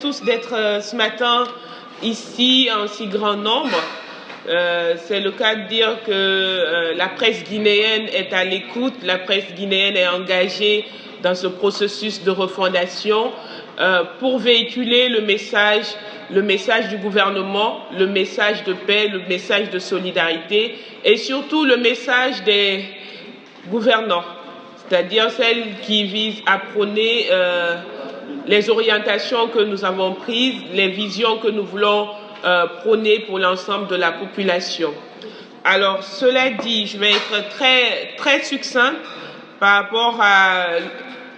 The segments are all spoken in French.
Tous d'être ce matin ici en si grand nombre. C'est le cas de dire que la presse guinéenne est à l'écoute, la presse guinéenne est engagée dans ce processus de refondation pour véhiculer le message du gouvernement, le message de paix, le message de solidarité et surtout le message des gouvernants, c'est-à-dire celles qui visent à prôner les orientations que nous avons prises, les visions que nous voulons prôner pour l'ensemble de la population. Alors, cela dit, je vais être très succinct par rapport à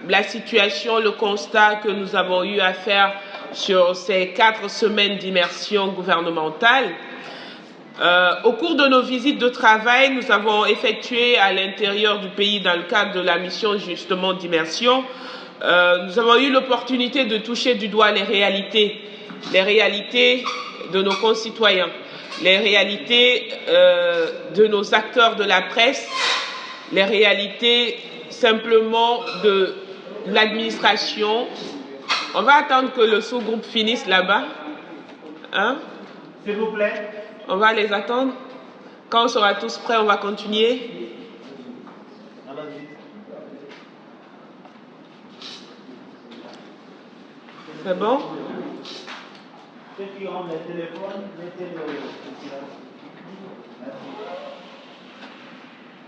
la situation, le constat que nous avons eu à faire sur ces 4 semaines d'immersion gouvernementale. Au cours de nos visites de travail, nous avons effectué à l'intérieur du pays, dans le cadre de la mission justement d'immersion, nous avons eu l'opportunité de toucher du doigt les réalités de nos concitoyens, les réalités de nos acteurs de la presse, les réalités simplement de l'administration. On va attendre que le sous-groupe finisse là-bas. Hein? S'il vous plaît. On va les attendre. Quand on sera tous prêts, on va continuer. C'est bon? Ceux qui ont les téléphones, mettez-le au silence.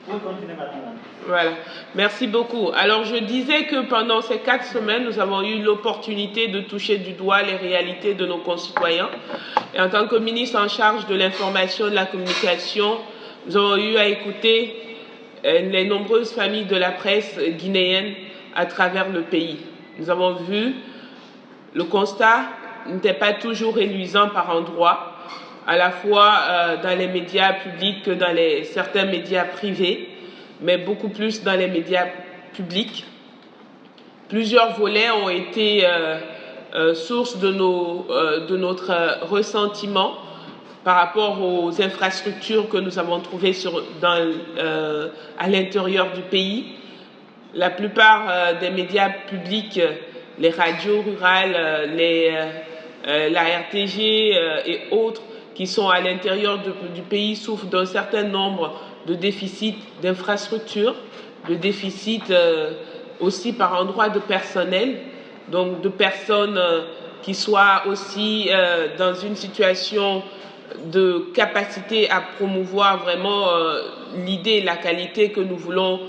Vous continuez maintenant. Voilà. Merci beaucoup. Alors, je disais que pendant ces 4 semaines, nous avons eu l'opportunité de toucher du doigt les réalités de nos concitoyens. Et en tant que ministre en charge de l'information et de la communication, nous avons eu à écouter les nombreuses familles de la presse guinéenne à travers le pays. Nous avons vu le constat n'était pas toujours reluisant par endroits, à la fois dans les médias publics que dans certains médias privés, mais beaucoup plus dans les médias publics. Plusieurs volets ont été source de notre ressentiment par rapport aux infrastructures que nous avons trouvées à l'intérieur du pays. La plupart des médias publics, les radios rurales, la RTG et autres qui sont à l'intérieur du pays souffrent d'un certain nombre de déficits d'infrastructures, de déficits aussi par endroit de personnel, donc de personnes qui soient aussi dans une situation de capacité à promouvoir vraiment l'idée et la qualité que nous voulons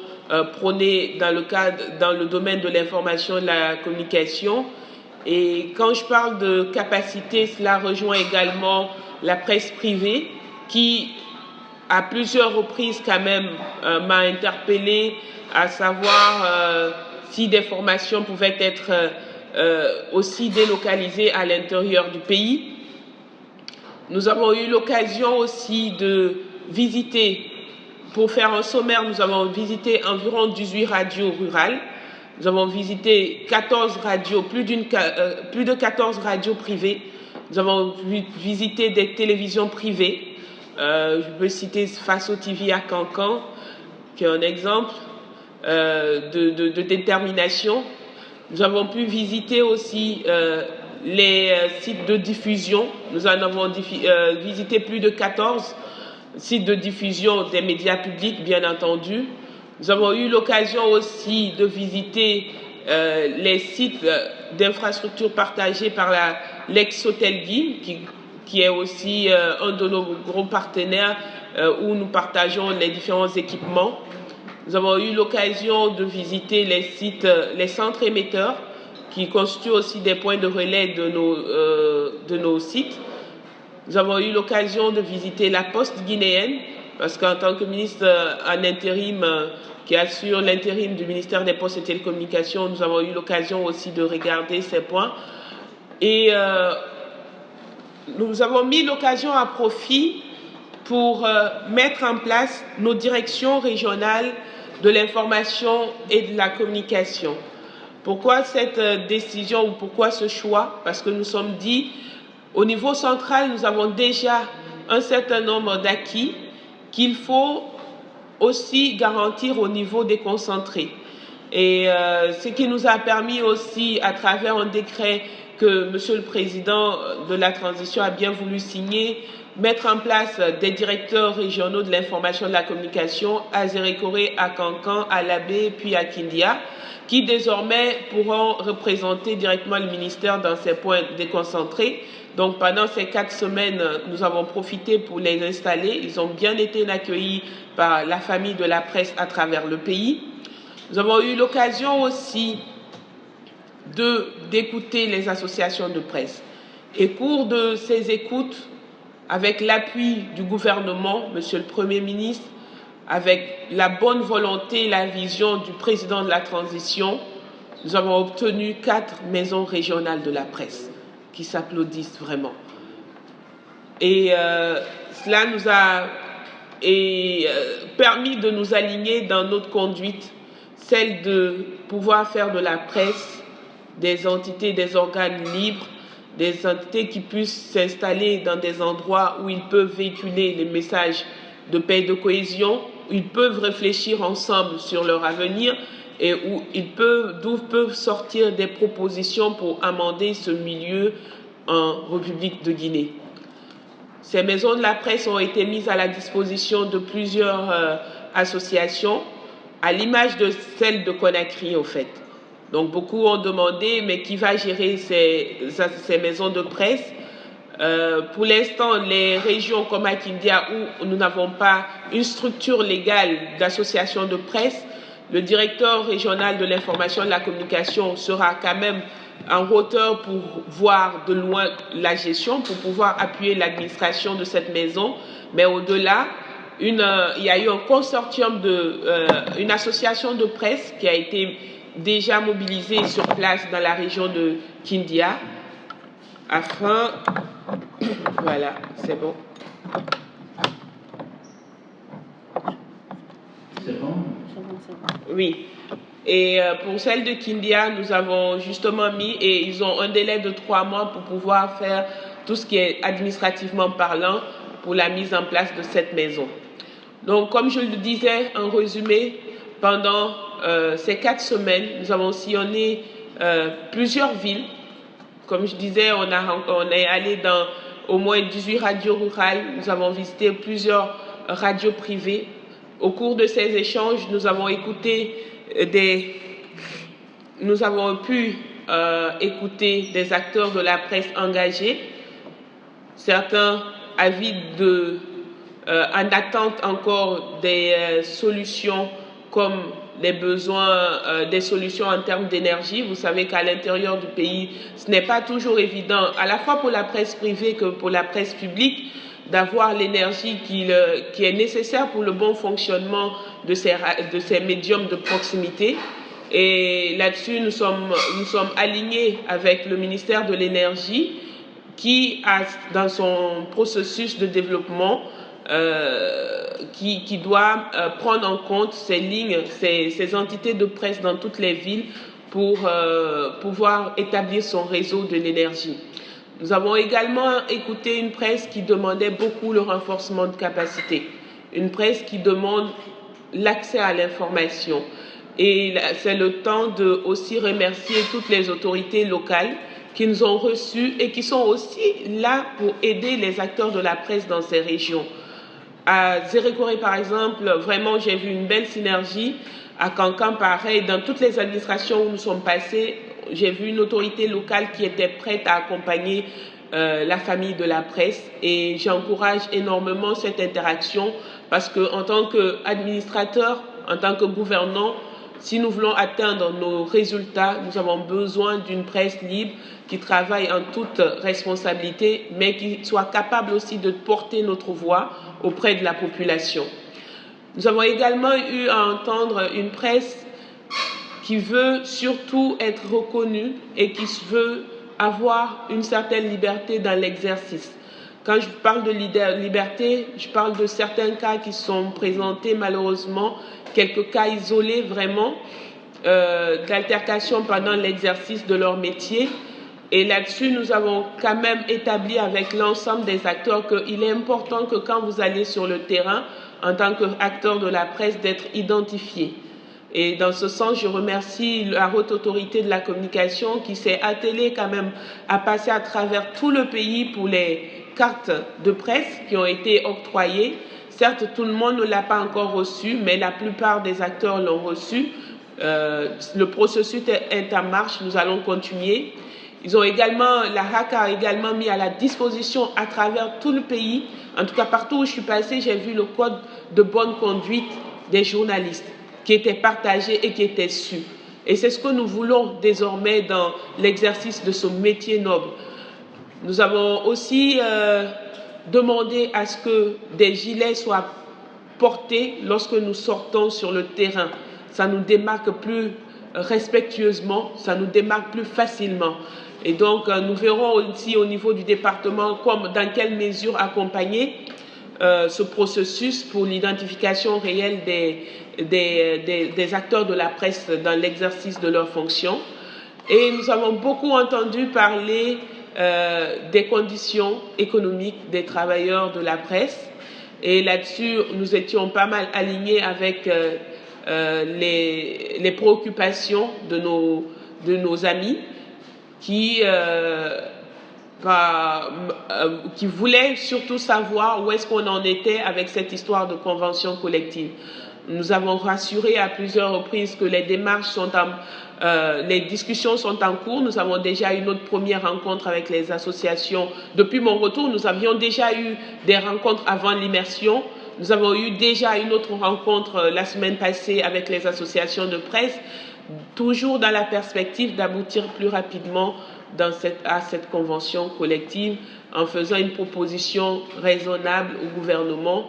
prôner dans le domaine de l'information et de la communication. Et quand je parle de capacité, cela rejoint également la presse privée qui, à plusieurs reprises quand même, m'a interpellé à savoir si des formations pouvaient être aussi délocalisées à l'intérieur du pays. Nous avons eu l'occasion aussi de visiter, pour faire un sommaire, nous avons visité environ 18 radios rurales. Nous avons visité 14 radios, plus de 14 radios privées. Nous avons visité des télévisions privées. Je peux citer Faso TV à Cancan, qui est un exemple de détermination. Nous avons pu visiter aussi les sites de diffusion. Nous en avons visité plus de 14 sites de diffusion des médias publics, bien entendu. Nous avons eu l'occasion aussi de visiter les sites d'infrastructures partagés par l'ex-Sotelgui, qui est aussi un de nos gros partenaires où nous partageons les différents équipements. Nous avons eu l'occasion de visiter les centres émetteurs, qui constituent aussi des points de relais de nos sites. Nous avons eu l'occasion de visiter la Poste guinéenne, parce qu'en tant que ministre en intérim qui assure l'intérim du ministère des Postes et Télécommunications, nous avons eu l'occasion aussi de regarder ces points. Et nous avons mis l'occasion à profit pour mettre en place nos directions régionales de l'information et de la communication. Pourquoi cette décision ou pourquoi ce choix? Parce que nous sommes dit, au niveau central, nous avons déjà un certain nombre d'acquis qu'il faut aussi garantir au niveau déconcentré. Et ce qui nous a permis aussi, à travers un décret que Monsieur le Président de la Transition a bien voulu signer, mettre en place des directeurs régionaux de l'information et de la communication à Zérékoré, à Kankan, à Labé, puis à Kindia, qui désormais pourront représenter directement le ministère dans ces points déconcentrés. Donc pendant ces 4 semaines, nous avons profité pour les installer. Ils ont bien été accueillis par la famille de la presse à travers le pays. Nous avons eu l'occasion aussi d'écouter les associations de presse. Et au cours de ces écoutes, avec l'appui du gouvernement, Monsieur le Premier ministre, avec la bonne volonté et la vision du président de la transition, nous avons obtenu 4 maisons régionales de la presse qui s'applaudissent vraiment. Et cela nous a permis de nous aligner dans notre conduite, celle de pouvoir faire de la presse des entités, des organes libres, des entités qui puissent s'installer dans des endroits où ils peuvent véhiculer les messages de paix et de cohésion, où ils peuvent réfléchir ensemble sur leur avenir et d'où peuvent sortir des propositions pour amender ce milieu en République de Guinée. Ces maisons de la presse ont été mises à la disposition de plusieurs associations, à l'image de celle de Conakry, au fait. Donc beaucoup ont demandé, mais qui va gérer ces maisons de presse? Pour l'instant, les régions comme Akindia, où nous n'avons pas une structure légale d'association de presse, le directeur régional de l'information et de la communication sera quand même en hauteur pour voir de loin la gestion, pour pouvoir appuyer l'administration de cette maison. Mais au-delà, il y a eu un consortium une association de presse qui a été déjà mobilisée sur place dans la région de Kindia, afin... Voilà, c'est bon. C'est bon? Oui. Et pour celle de Kindia, nous avons justement mis, et ils ont un délai de 3 mois pour pouvoir faire tout ce qui est administrativement parlant pour la mise en place de cette maison. Donc, comme je le disais en résumé, pendant ces 4 semaines, nous avons sillonné plusieurs villes. Comme je disais, on est allé dans au moins 18 radios rurales. Nous avons visité plusieurs radios privées. Au cours de ces échanges, nous avons pu écouter des acteurs de la presse engagés, certains avides en attente encore des solutions comme les besoins des solutions en termes d'énergie. Vous savez qu'à l'intérieur du pays, ce n'est pas toujours évident, à la fois pour la presse privée que pour la presse publique, d'avoir l'énergie qui est nécessaire pour le bon fonctionnement de ces médiums de proximité. Et là-dessus, nous sommes alignés avec le ministère de l'Énergie qui a, dans son processus de développement, qui doit prendre en compte ces lignes, ces entités de presse dans toutes les villes pour pouvoir établir son réseau de l'énergie. Nous avons également écouté une presse qui demandait beaucoup le renforcement de capacité, une presse qui demande l'accès à l'information. Et c'est le temps de aussi remercier toutes les autorités locales qui nous ont reçus et qui sont aussi là pour aider les acteurs de la presse dans ces régions. À Zérékoré, par exemple, vraiment, j'ai vu une belle synergie. À Kankan, pareil, dans toutes les administrations où nous sommes passés, j'ai vu une autorité locale qui était prête à accompagner la famille de la presse, et j'encourage énormément cette interaction parce qu'en tant qu'administrateur, en tant que gouvernant, si nous voulons atteindre nos résultats, nous avons besoin d'une presse libre qui travaille en toute responsabilité, mais qui soit capable aussi de porter notre voix auprès de la population. Nous avons également eu à entendre une presse qui veut surtout être reconnue et qui veut avoir une certaine liberté dans l'exercice. Quand je parle de liberté, je parle de certains cas qui sont présentés malheureusement, quelques cas isolés vraiment, d'altercation pendant l'exercice de leur métier. Et là-dessus, nous avons quand même établi avec l'ensemble des acteurs qu'il est important que quand vous allez sur le terrain, en tant qu'acteur de la presse, d'être identifié. Et dans ce sens, je remercie la Haute Autorité de la Communication qui s'est attelée quand même à passer à travers tout le pays pour les cartes de presse qui ont été octroyées. Certes, tout le monde ne l'a pas encore reçu, mais la plupart des acteurs l'ont reçu. Le processus est en marche, nous allons continuer. La HAC a également mis à la disposition à travers tout le pays, en tout cas partout où je suis passée, j'ai vu le code de bonne conduite des journalistes qui était partagé et qui était su. Et c'est ce que nous voulons désormais dans l'exercice de ce métier noble. Nous avons aussi demandé à ce que des gilets soient portés lorsque nous sortons sur le terrain. Ça nous démarque plus respectueusement, ça nous démarque plus facilement. Et donc, nous verrons aussi au niveau du département dans quelle mesure accompagner ce processus pour l'identification réelle des acteurs de la presse dans l'exercice de leurs fonctions. Et nous avons beaucoup entendu parler des conditions économiques des travailleurs de la presse. Et là-dessus, nous étions pas mal alignés avec les préoccupations de nos amis qui voulaient surtout savoir où est-ce qu'on en était avec cette histoire de convention collective. Nous avons rassuré à plusieurs reprises que les discussions sont en cours. Nous avons déjà eu notre première rencontre avec les associations. Depuis mon retour, nous avions déjà eu des rencontres avant l'immersion. Nous avons eu déjà une autre rencontre la semaine passée avec les associations de presse, toujours dans la perspective d'aboutir plus rapidement à cette convention collective en faisant une proposition raisonnable au gouvernement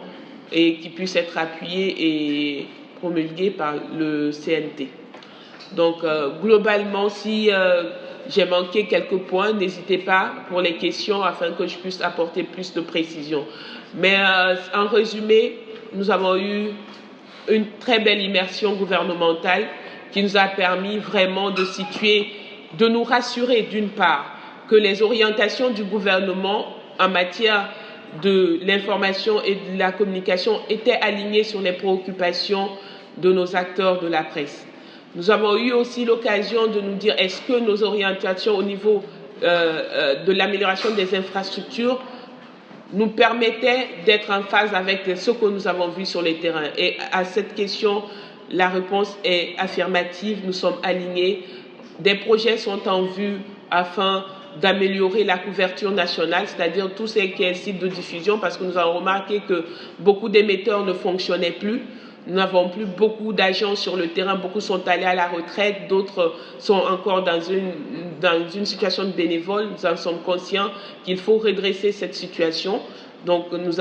et qui puisse être appuyée et promulguée par le CNT. Donc, globalement, si j'ai manqué quelques points, n'hésitez pas pour les questions afin que je puisse apporter plus de précision. Mais en résumé, nous avons eu une très belle immersion gouvernementale qui nous a permis vraiment de nous rassurer d'une part que les orientations du gouvernement en matière de l'information et de la communication étaient alignées sur les préoccupations de nos acteurs de la presse. Nous avons eu aussi l'occasion de nous dire est-ce que nos orientations au niveau de l'amélioration des infrastructures nous permettaient d'être en phase avec ce que nous avons vu sur les terrains. Et à cette question, la réponse est affirmative, nous sommes alignés. Des projets sont en vue afin d'améliorer la couverture nationale, c'est-à-dire tout ce qui est site de diffusion, parce que nous avons remarqué que beaucoup d'émetteurs ne fonctionnaient plus. Nous n'avons plus beaucoup d'agents sur le terrain, beaucoup sont allés à la retraite, d'autres sont encore dans une situation de bénévole. Nous en sommes conscients qu'il faut redresser cette situation. Donc nous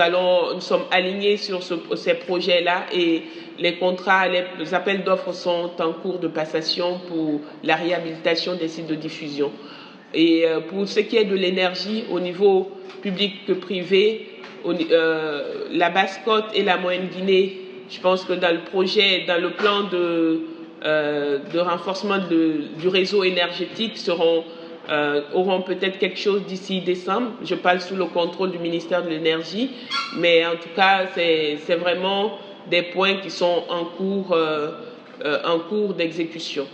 sommes alignés sur ces projets-là et les contrats, les appels d'offres sont en cours de passation pour la réhabilitation des sites de diffusion. Et pour ce qui est de l'énergie au niveau public que privé, la Basse-Côte et la Moyenne-Guinée, je pense que dans le plan de renforcement du réseau énergétique auront peut-être quelque chose d'ici décembre. Je parle sous le contrôle du ministère de l'Énergie, mais en tout cas, c'est vraiment des points qui sont en cours d'exécution.